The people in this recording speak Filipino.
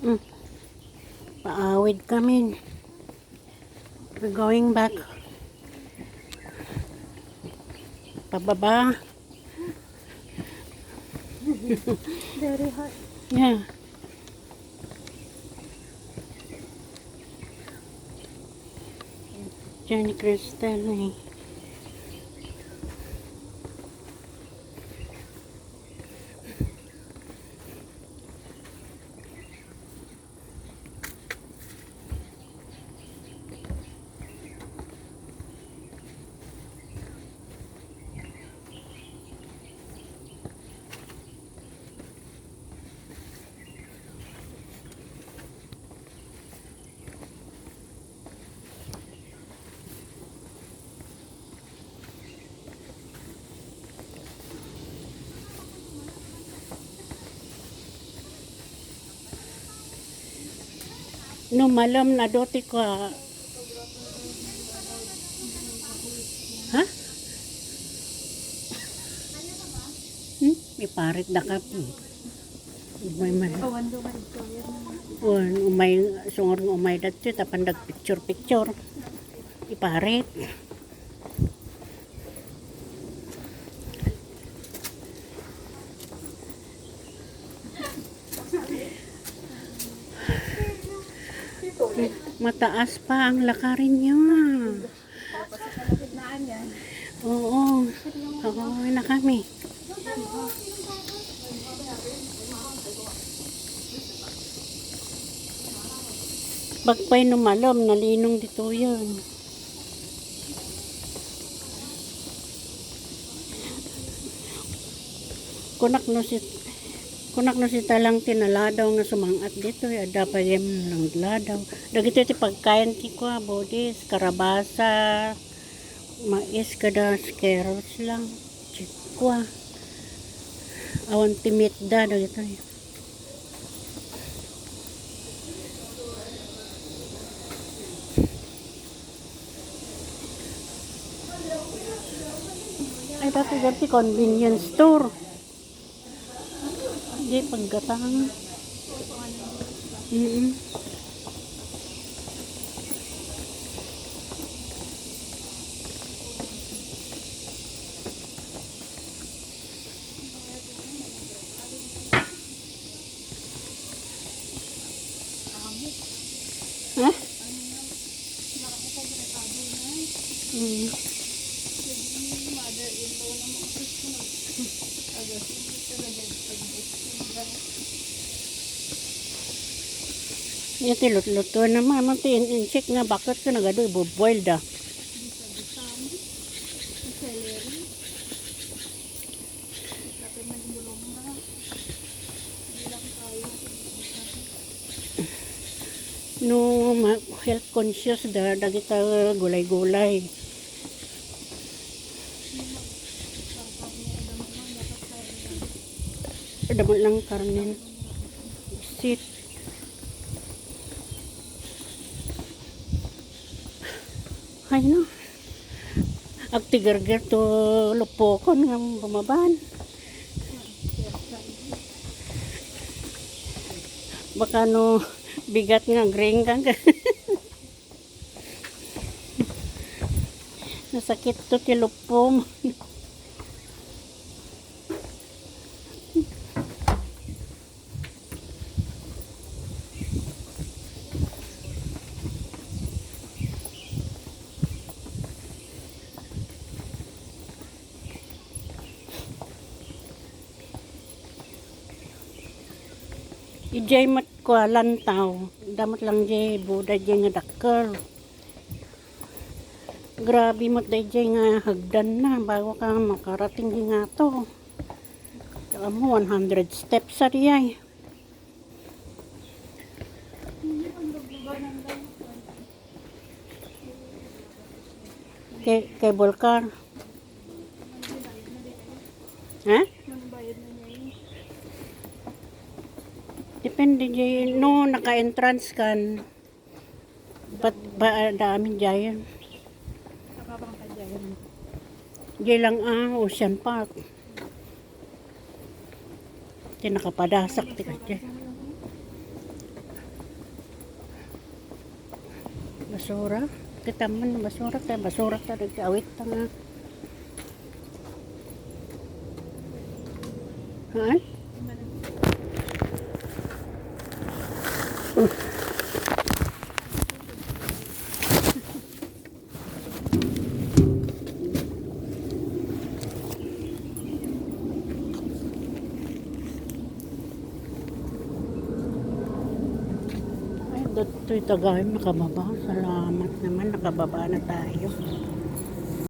Mm. Paawid kami. We're going back. Pababa. Very hot. Yeah. Jenny Crystal eh. No, malam na doti ko. Ha? Iparit na ka. Umay man. Awan do man ito. Umay, sungor ng umay dati. Tapandag picture. Iparit. Mataas pa ang lakarin niya. Kalagitnaan yan. Oo. Kakawin na kami. Pagpay numalom, nalinong dito yan. Kunak no si talang tinaladaw nga sumangat dito. Ada pa yung nang ladaw. Dagito iti pagkain ti ko, bodis, karabasa, mais kada scarrots lang. Chikwa. Awan timit da dagito. Ay, dati convenience store. Hindi, paggatang. Ha? Yung tilot-luto naman, in-check nga bakit ka nagadoy, boil da. No, health conscious da, dagita gulay-gulay. Damot lang karnin. Sit. Ay no. Agtigarger to lupokon nga bumaban. Baka no bigat nga gring kang. Nasakit to ti lupom. Ijay mat ko lantaw. Damat lang jay buda jay nga dakkel. Grabe mat day jay nga hagdan na bago ka makarating di nga to. Saka mo 100 steps sa diyay. Cable car. Ha? Depende jay no naka-entrance kan. Ba dami jay. Jay lang Ocean Park. Di nakapadasak ti ka jay. basura. Kita man na basura kay basura ta nag-awit ta nga. Ha? Ay, dato'y tagay makababa. Salamat naman, nakababa na tayo.